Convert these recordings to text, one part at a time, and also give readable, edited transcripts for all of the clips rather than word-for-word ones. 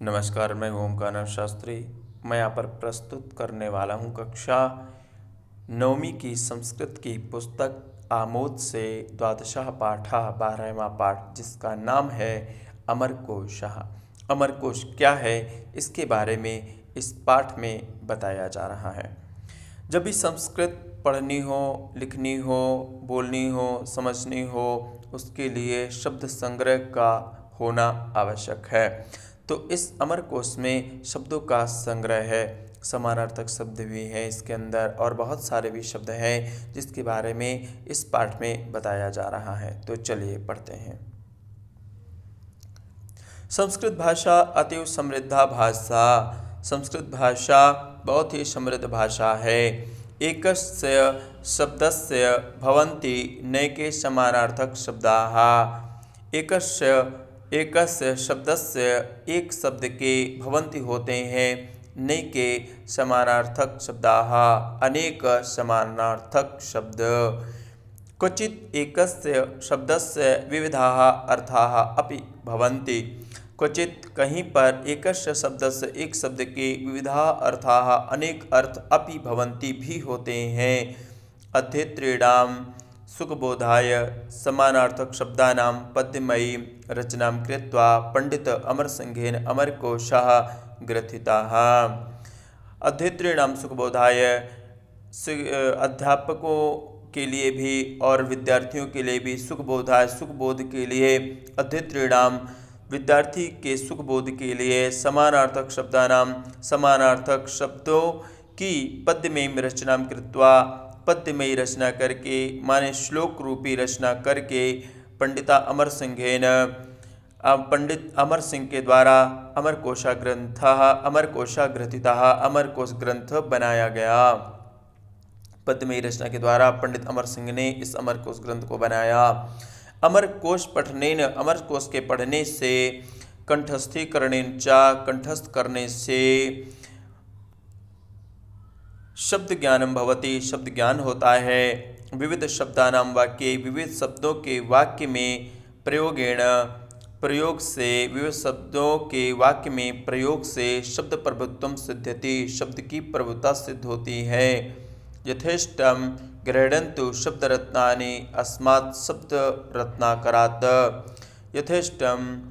नमस्कार, मैं ओमकार शास्त्री। मैं यहाँ पर प्रस्तुत करने वाला हूँ कक्षा 9वीं की संस्कृत की पुस्तक आमोद से द्वादशः पाठः 12वां पाठ, जिसका नाम है अमरकोशः। अमरकोश क्या है, इसके बारे में इस पाठ में बताया जा रहा है। जब भी संस्कृत पढ़नी हो, लिखनी हो, बोलनी हो, समझनी हो, उसके लिए शब्द संग्रह का होना आवश्यक है। तो इस अमरकोश में शब्दों का संग्रह है, समानार्थक शब्द भी है इसके अंदर और बहुत सारे भी शब्द हैं जिसके बारे में इस पाठ में बताया जा रहा है। तो चलिए पढ़ते हैं। संस्कृत भाषा अतीव समृद्धा भाषा। संस्कृत भाषा बहुत ही समृद्ध भाषा है। एकस्य शब्दस्य भवन्ति नैके समानार्थक शब्दाः। एकस्य शब्दस्य एक शब्द के भवन्ति होते हैं नैके समानार्थक शब्दाः, अनेक समानार्थक शब्द। क्वचित् एकस्य शब्दस्य विविधाः अर्थाः अपि भवन्ति। क्वचित् कहीं पर एकस्य शब्दस्य एक शब्द के विविधाः अर्थाः अनेक अर्थ अपि भवन्ति भी होते हैं। अध्येतॄणां सुखबोधाय समानार्थक शब्दानां पद्यमयी रचनां कृत्वा पंडित अमरसिंहेन अमरकोशः ग्रथितः। अध्येतॄणां सुखबोधाय, अध्यापकों के लिए भी और विद्यार्थियों के लिए भी, सुखबोधाय सुखबोध के लिए, अध्येतॄणां विद्यार्थी के सुखबोध के लिए, समानार्थक शब्दानां समानार्थक शब्दों की पद्यमयी रचनां कृत्वा पद्यमयी रचना करके, माने श्लोक रूपी रचना करके, पंडित अमर सिंह के द्वारा अमरकोशा ग्रथितः अमरकोश ग्रंथ बनाया गया। पद्यमयी रचना के द्वारा पंडित अमर सिंह ने इस अमरकोश ग्रंथ को बनाया। अमरकोश पठनेन, अमरकोश के पढ़ने से, कंठस्थीकरणेन च, कंठस्थ करने से, शब्द ज्ञानम भवति, शब्द ज्ञान होता है। विविध शब्दानां वाक्ये, विविध शब्दों के वाक्य में, प्रयोगेण, प्रयोग से, विविध शब्दों के वाक्य में प्रयोग से शब्द प्रभुत्वम सिद्ध्यति, शब्द की प्रभुता सिद्ध होती है। यथेष्टम गृह्णन्तु शब्दरत्नानि अस्मात् शब्द रत्नाकरात्। यथेष्टम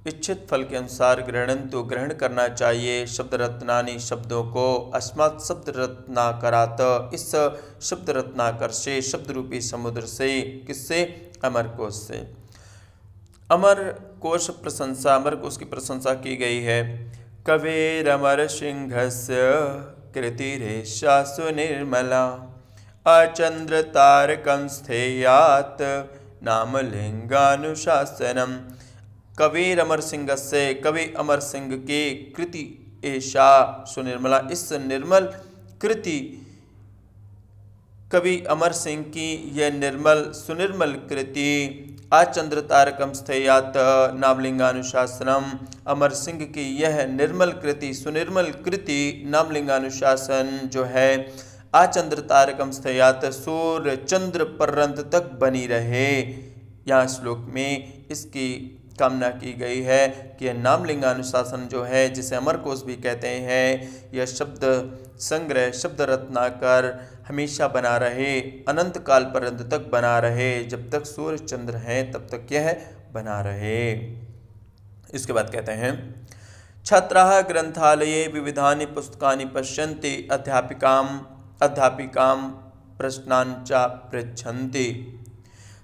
इच्छित फल के अनुसार, गृह्णन्तु ग्रहण करना चाहिए, शब्द रत्नानि शब्दों को, अस्मात् शब्द रत्नाकरात् इस शब्द रत्नाकर से, शब्द रूपी समुद्र से। किससे? अमरकोश से। अमरकोश प्रशंसा, अमरकोश की प्रशंसा की गई है। कवेरमर सिंहस्य कृतिरेषा सुनिर्मला, अचंद्र तारकं स्थेयात् नामलिंगानुशासनम्। कवीर अमर सिंह से, कवि अमर सिंह के, कृति ऐशा सुनिर्मला, इस निर्मल कृति, कवि अमर सिंह की यह निर्मल सुनिर्मल कृति, आचंद्र तारकम स्थेयात् नामलिंगानुशासनम, अमर सिंह की यह निर्मल कृति, सुनिर्मल कृति, नामलिंगानुशासन जो है, आचंद्र तारकम स्थेयात्, सूर्य चंद्र पर्यंत तक बनी रहे। यहाँ श्लोक में इसकी कामना की गई है कि यह नामलिंगानुशासन जो है, जिसे अमरकोश भी कहते हैं, यह शब्द संग्रह, शब्द रत्नाकर हमेशा बना रहे, अनंत काल पर्यंत तक बना रहे, जब तक सूर्य चंद्र हैं तब तक यह बना रहे। इसके बाद कहते हैं, छात्राः ग्रंथालये विविधानि पुस्तकानि पश्यन्ति, अध्यापिकां प्रश्नान् च पृच्छन्ति।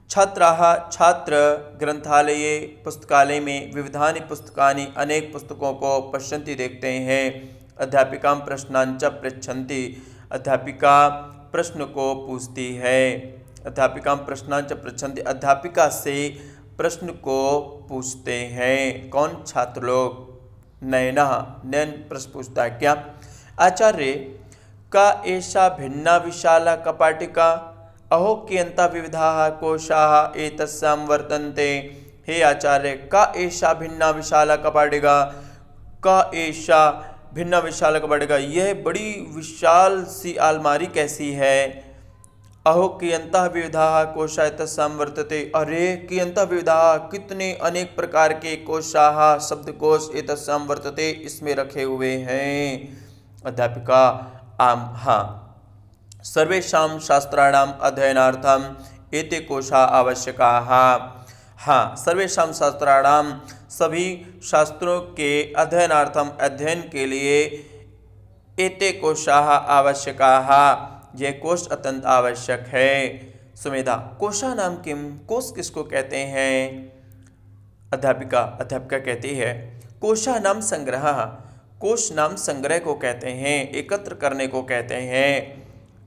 छात्राः, छात्र, ग्रंथालये पुस्तकालय में, विविधानि पुस्तकानि अनेक पुस्तकों को, पश्यन्ति देखते हैं, अध्यापिकां प्रश्नान् च पृच्छन्ति, अध्यापिका प्रश्न को पूछती है। अध्यापिकां प्रश्नान् च पृच्छन्ति, अध्यापिका से प्रश्न को पूछते हैं। कौन? छात्र लोग। नयन प्रश्न पूछता है, क्या? आचार्य का एषा भिन्ना विशाला कपाटिका, अहो कियन्ता विविधाः कोशाः एतस्यां वर्तन्ते। हे आचार्य, का एषा भिन्ना विशाला कपाटिका, का एषा भिन्ना विशाला कपाटिका, यह बड़ी विशाल सी अलमारी कैसी है। अहो कियंतः विविधाः कोशा तस्सां वर्तते। अरे कियंतः विविधाः, कितने अनेक प्रकार के कोशाः शब्दकोश एतस्सां वर्तते, इसमें रखे हुए हैं। अध्यापिका आम हाँ, सर्वेषां शास्त्राणाम् अध्ययनार्थम एते कोशा आवश्यकाः। हाँ, सर्वेषां शास्त्राणाम सभी शास्त्रों के अध्ययनार्थम अध्ययन के लिए एते कोशाः आवश्यकाः, यह कोश अत्यंत आवश्यक है। सुमेधा कोशा नाम किम, कोश किसको कहते हैं? अध्यापिका कहती है कोशा नाम संग्रह, कोश नाम संग्रह को कहते हैं, एकत्र करने को कहते हैं।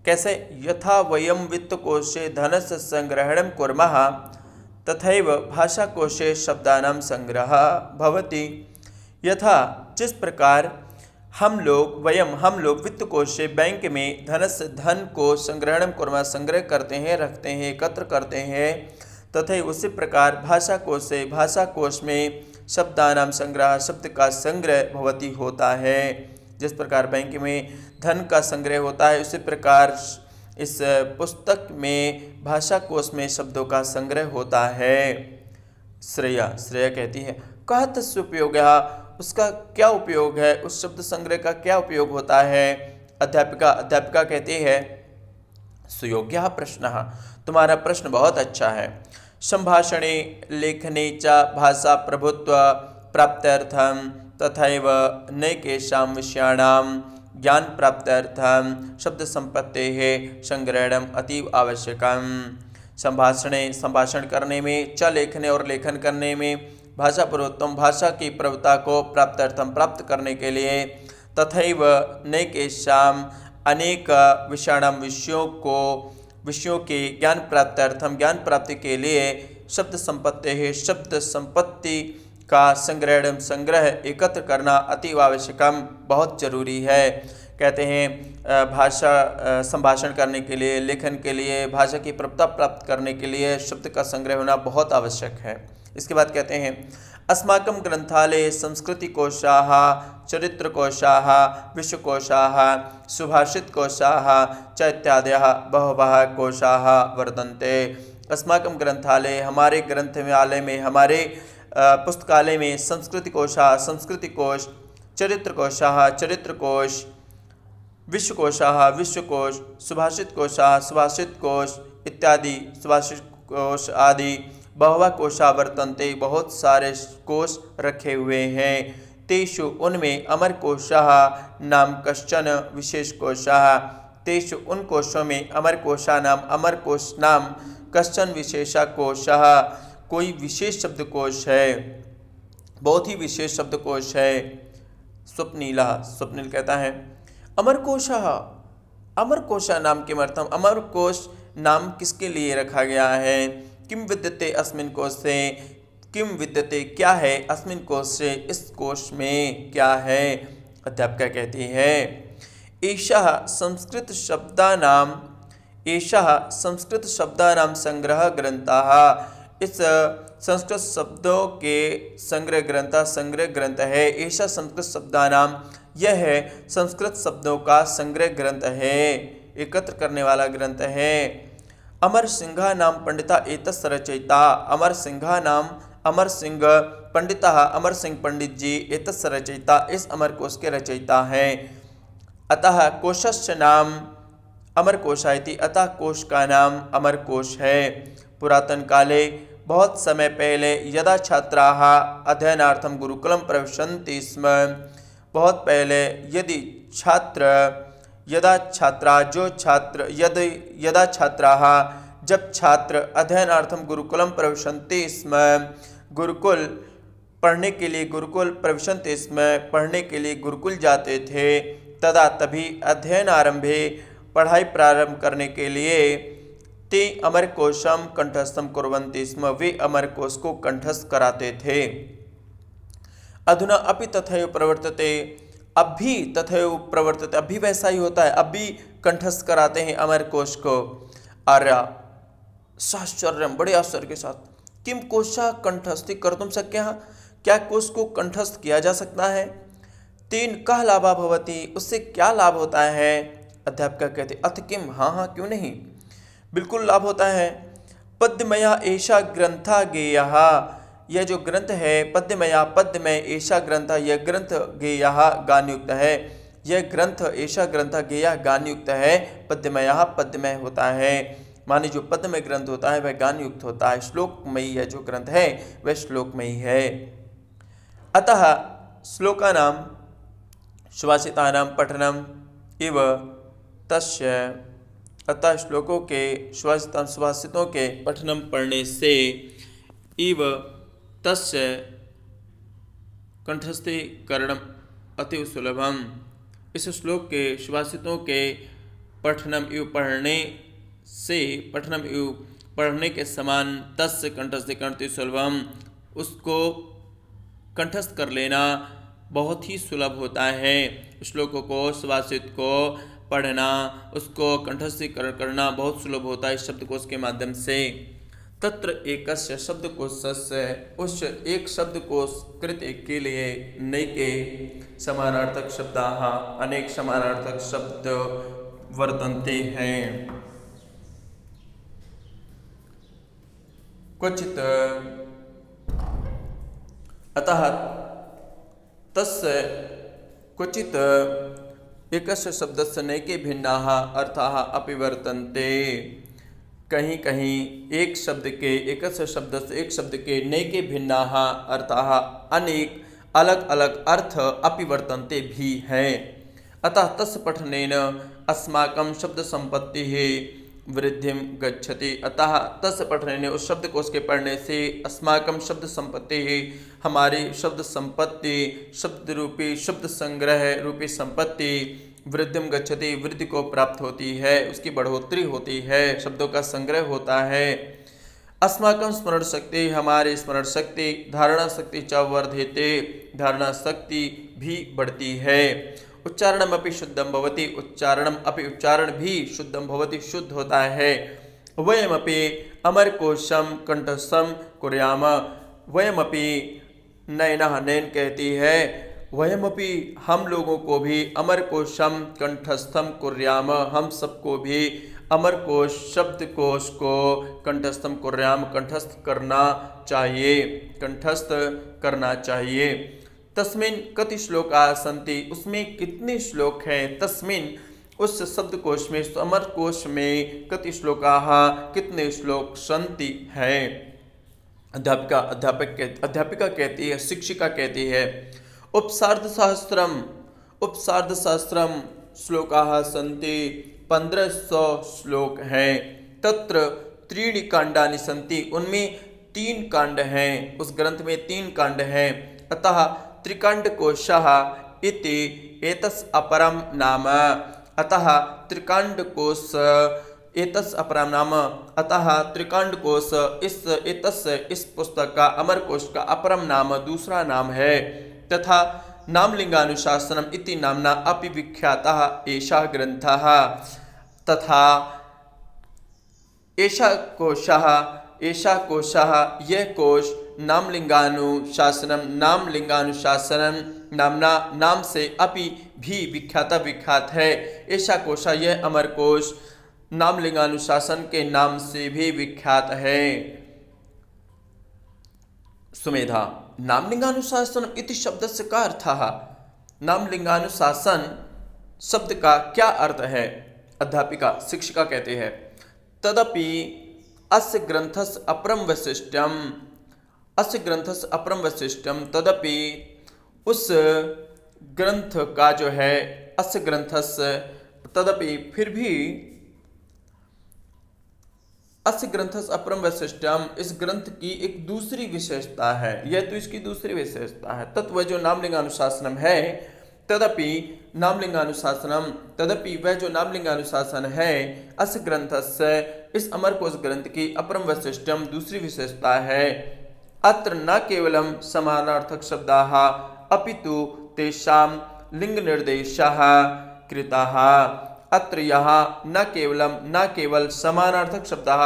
कैसे? यथा वयम वित्तकोशे धनस्य संग्रहणं कुर्मः तथैव भाषाकोशे शब्दानां संग्रह भवति। यथा जिस प्रकार हम लोग वित्तकोश से बैंक में धन को संग्रहण कुर्मः संग्रह करते हैं, रखते हैं, एकत्र करते हैं, तथा उसी प्रकार भाषाकोश से भाषाकोश में शब्दानाम संग्रह शब्द का संग्रह भवति होता है। जिस प्रकार बैंक में धन का संग्रह होता है, उसी प्रकार इस पुस्तक में भाषाकोश में शब्दों का संग्रह होता है। श्रेया कहती है कहा तस्य उपयोगः, उसका क्या उपयोग है, उस शब्द संग्रह का क्या उपयोग होता है? अध्यापिका कहती है सुयोग्यः प्रश्नः, तुम्हारा प्रश्न बहुत अच्छा है। संभाषणे लेखने च भाषा प्रभुत्व प्राप्त्यर्थम तथैव नैकेषां विषयाणां ज्ञान प्राप्त्यर्थम शब्द संपत्तेः संग्रहणम् अतीव आवश्यकम्। संभाषण करने में, च लेखने और लेखन करने में, भाषा प्रभुत्वम भाषा की प्रभुता को प्राप्त्यर्थम प्राप्त करने के लिए, तथैव नैकेषां अनेक विषयाणां विषयों के ज्ञान प्राप्त्यर्थम ज्ञान प्राप्ति के लिए शब्द संपत्तेः शब्द संपत्ति का संग्रह एकत्र करना अतीव आवश्यकम बहुत जरूरी है। कहते हैं भाषा संभाषण करने के लिए, लेखन के लिए, भाषा की प्रभुता प्राप्त करने के लिए शब्द का संग्रह होना बहुत आवश्यक है। इसके बाद कहते हैं अस्माकं ग्रंथालये संस्कृतिकोशाः चरित्रकोशाः विश्वकोशाः सुभाषितकोशाः च इत्यादयः बहवः कोशाः वर्तन्ते। अस्माकं ग्रंथालये हमारे ग्रंथालय में, हमारे पुस्तकालय में संस्कृतिकोशाः संस्कृतिकोश, चरित्रकोशाः चरित्रकोश, विश्वकोशाः विश्वकोश, सुभाषितकोशाः सुभाषितकोश इत्यादि सुभाषितकोश आदि बहवः कोशा वर्तन्ते, बहुत सारे कोश रखे हुए हैं। तेषु उनमें अमर कोशः नाम कश्चन विशेष कोशः, तेषु उन कोशों में अमर कोश नाम कश्चन विशेषा कोशः कोई विशेष शब्दकोश है, बहुत ही विशेष शब्दकोश है। स्वप्निल कहता है अमर कोशा नाम किमर्थम, अमर कोश नाम किसके लिए रखा गया है? किम विद्यते अस्मिन् कोशे, किम विद्यते क्या है, अस्मिन् कोशे इस कोश में क्या है? अध्यापिका कहती है एषः संस्कृत शब्दानां संग्रह ग्रंथः, इस संस्कृत शब्दों के संग्रह ग्रंथ है। ऐसा संस्कृत शब्दानाम, यह है संस्कृत शब्दों का संग्रह ग्रंथ है, एकत्र करने वाला ग्रंथ है। अमर सिंह नाम पंडिता एतस्य रचयिता, अमर सिंह पंडितः, अमर सिंह पंडित जी एतस्य रचयिता, इस अमर कोश के रचयिता हैं। अतः कोशस्य नाम अमर कोशा इति, अतः कोश का नाम अमर कोश है। पुरातन काले, बहुत समय पहले, यदा छात्राः अध्ययनार्थम गुरुकुलम प्रविशन्ति स्म, बहुत पहले जब छात्र अध्ययनार्थम गुरुकुलम प्रविशन्ति स्म, गुरुकुल पढ़ने के लिए पढ़ने के लिए गुरुकुल जाते थे, तदा तभी अध्ययन आरंभे पढ़ाई प्रारंभ करने के लिए ते अमर कोशम कंठस्थम कुर्वन्ति स्म, वे अमर कोश को कंठस्थ कराते थे। अधुना अपि तथैव प्रवर्तते, अभी वैसा ही होता है, अभी कंठस्थ कराते हैं अमर कोश को। आर्या साश्चर्यम, बड़े आश्चर्य के साथ, किम कोशा कंठस्थि कर्तुम शक्यः, क्या कोश को कंठस्थ किया जा सकता है? तेन कः लाभः भवति, उससे क्या लाभ होता है? अध्यापिका कहते अथ किम, हाँ क्यों नहीं। बिल्कुल लाभ होता है। पद्मया एषा ग्रंथा गेयः, यह जो ग्रंथ है पद्मया पद्मय एषा ग्रंथ, यह ग्रंथ गेयः गानयुक्त है। यह ग्रंथ एषा ग्रंथ गेयः गानयुक्त है। पद्मया पद्मय होता है, माने जो पद्मय ग्रंथ होता है वह गानयुक्त होता है। श्लोकमयी यह जो ग्रंथ है वह श्लोकमयी है। अतः श्लोकानां सुभाषितानां पठनम इव तस्य, अतः श्लोकों के सुभाषितों के पठनम पढ़ने से इव तस्य कंठस्थीकरणम अति सुलभम, इस श्लोक के सुभाषितों के पठनम इव पढ़ने से, पठनम इव पढ़ने के समान, तस्य कंठस्थीकरण अति सुलभम, उसको कंठस्थ कर लेना बहुत ही सुलभ होता है। श्लोकों को सुभाषित को पढ़ना, उसको कंठस्थीकरण करना बहुत सुलभ होता है इस शब्दकोश के माध्यम से। तत्र एकस्य शब्दकोशस्य, उस एक शब्दकोश कृत के लिए नैके समानार्थक शब्दाः, अनेक समानार्थक शब्द वर्तन्ते हैं। क्वचित् अतः तस्य क्वचित् एकस्य शब्दस्य नैके भिन्नाः अर्थाः अपि वर्तन्ते, कहीं कहीं एक शब्द के, एकस्य शब्दस्य एक शब्द के नैके भिन्नाः अर्थाः अनेक अलग अलग अर्थ अपि वर्तन्ते भी हैं। अतः तस्य पठनेन अस्माकं शब्द संपत्तिः वृद्धिं गच्छति, अतः तस्य पठनेन उस शब्दकोश के पढ़ने से अस्माकं शब्द संपत्ति, हमारी शब्द संपत्ति, शब्द रूपी शब्द संग्रह रूपी संपत्ति वृद्धिम गच्छति, वृद्धि को प्राप्त होती है, उसकी बढ़ोतरी होती है, शब्दों का संग्रह होता है। अस्माकं स्मरण शक्ति, हमारी स्मरण शक्ति, धारणा शक्ति च वर्धते, धारणा शक्ति भी बढ़ती है। उच्चारणम अपि शुद्धम भवति, उच्चारणम अपि उच्चारण भी शुद्धम भवति शुद्ध होता है। वयमपि अमरकोशम कंठस्थम कुर्याम, वयमपि नयनः नयन कहती है, वयमपि हम लोगों को भी अमरकोशम कंठस्थम कुर्याम, हम सबको भी अमरकोश शब्दकोश को कंठस्थम कुर्याम कंठस्थ करना चाहिए, कंठस्थ करना चाहिए। तस्मिन् कति श्लोकाः सन्ति, उसमें कितने श्लोक हैं। तस्मिन् उस शब्दकोश में, अमरकोश में, कति श्लोकाः कितने श्लोक सन्ति हैं। अध्यापिका कहती है, शिक्षिका कहती है, उपसार्धसहस्रम श्लोकाः सन्ति, 1500 श्लोक हैं। तत्र त्रीणि काण्डानि सन्ति, उनमें 3 कांड हैं, उस ग्रंथ में 3 कांड हैं। अतः त्रिकांडकोशः इति एतस् अपरम नाम, अतः त्रिकांडकोश एतस् अपरम नाम, अतः त्रिकांडकोश इस पुस्तक का, अमरकोश का अपरम नाम दूसरा नाम है। तथा नामलिंगानुशासनम इति नाम्ना अपि विख्यातः एषः ग्रंथः, तथा एषः कोशः यह कोश नामलिंगानुशासनम नामना नाम से अपि भी विख्यात है। ऐसा कोशा यह अमरकोश नामलिंगानुशासन के नाम से भी विख्यात है। सुमेधा, नामलिंगानुशासन इति शब्दस्य का अर्थः, नामलिंगानुशासन शब्द का क्या अर्थ है। अध्यापिका शिक्षिका कहते हैं, तदपि अस्य ग्रंथस्य अपरम वैशिष्ट्यम, तदपि उस ग्रंथ का जो है, अस्य ग्रंथस्य, तदपि फिर भी, अस्य ग्रंथस्य अपरम वैशिष्ट्यम, इस ग्रंथ की एक दूसरी विशेषता है, यह तो इसकी दूसरी विशेषता है। तत्व जो नामलिंगानुशासनम है, तदपि नामलिंगानुशासनम, तदपि वह जो नामलिंगानुशासन है, अस्य ग्रंथस्य, इस अमरकोश ग्रंथ की अपरम वैशिष्ट्यम दूसरी विशेषता है। अत्र न केवलम समानार्थक शब्दाः अपितु तेषां लिंग निर्देशः कृताः, अत्र यहाँ न केवल समानार्थक शब्दाः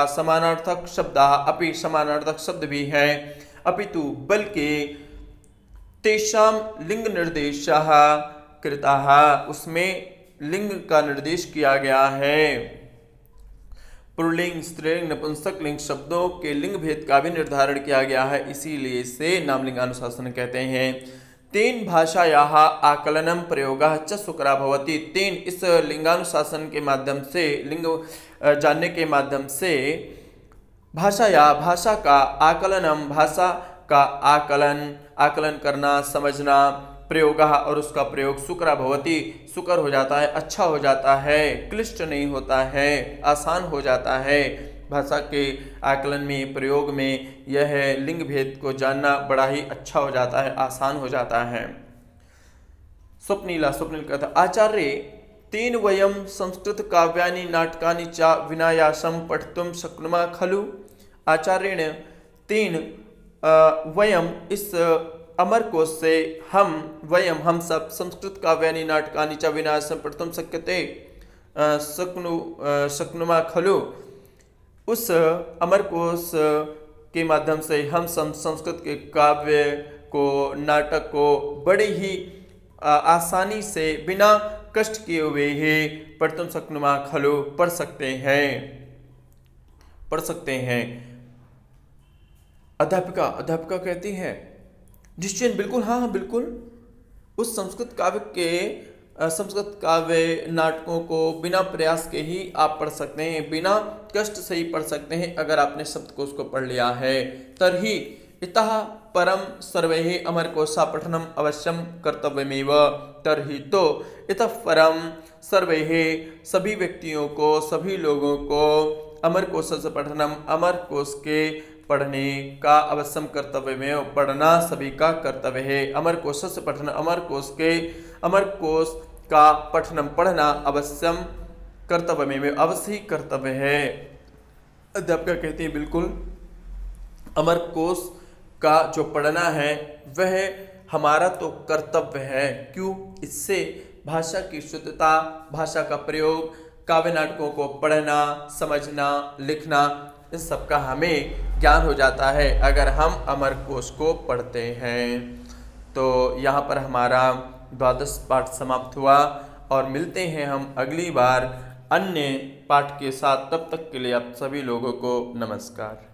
अपि समानार्थक शब्द भी हैं, अपितु बल्कि तेषां लिंग निर्देशः कृताः, उसमें लिंग का निर्देश किया गया है। पुल्लिंग, स्त्रीलिंग, नपुंसकलिंग शब्दों के लिंग भेद का भी निर्धारण किया गया है, इसीलिए इसे नामलिंगानुशासन कहते हैं। तेन भाषायाः आकलनम प्रयोगः च शुक्रा भवति। तेन इस लिंगानुशासन के माध्यम से, लिंग जानने के माध्यम से, भाषा का आकलनम, भाषा का आकलन करना, समझना, प्रयोगः और उसका प्रयोग, शुक्रा भवति शुक्र हो जाता है, अच्छा हो जाता है, क्लिष्ट नहीं होता है, आसान हो जाता है। भाषा के आकलन में, प्रयोग में यह लिंग भेद को जानना बड़ा ही अच्छा हो जाता है, आसान हो जाता है। स्वप्नील कहता आचार्य तेन वयम संस्कृत काव्यानि नाटकानि च विनायासम पठितुम शक्नुमः खलु। आचार्य ने तेन वयम, इस अमर कोश से हम सब संस्कृत काव्यानि नाटकानि च विनायासम पठितुम शक्नुमः खलु। उस अमर कोश के माध्यम से हम संस्कृत के काव्य को, नाटक को बड़े ही आसानी से, बिना कष्ट किए हुए ही पठितुम शक्नुमः खलु, पढ़ सकते हैं। अध्यापिका कहती है निश्चय, बिल्कुल, हाँ बिल्कुल, उस संस्कृत काव्य नाटकों को बिना प्रयास के ही आप पढ़ सकते हैं, बिना कष्ट से ही पढ़ सकते हैं। अगर आपने शब्दकोश को पढ़ लिया है, तरही इतः परम सर्वैः अमरकोशा पठनम अवश्यम कर्तव्यमेव। तरही तो इतः परम सर्वैः, सभी व्यक्तियों को, सभी लोगों को, अमरकोश पठनम, अमरकोश के पढ़ने का अवश्यम कर्तव्य में, पढ़ना सभी का कर्तव्य है। अमरकोश से पठन, अमरकोश का पठनम, पढ़ना अवश्यम कर्तव्य में, अवश्य ही कर्तव्य है। अध्यापिका कहती है बिल्कुल, अमरकोश का जो पढ़ना है वह हमारा तो कर्तव्य है। क्यों? इससे भाषा की शुद्धता, भाषा का प्रयोग, काव्य नाटकों को पढ़ना, समझना, लिखना, इन सब का हमें ज्ञान हो जाता है अगर हम अमरकोश को पढ़ते हैं। तो यहाँ पर हमारा द्वादश पाठ समाप्त हुआ और मिलते हैं हम अगली बार अन्य पाठ के साथ। तब तक के लिए आप सभी लोगों को नमस्कार।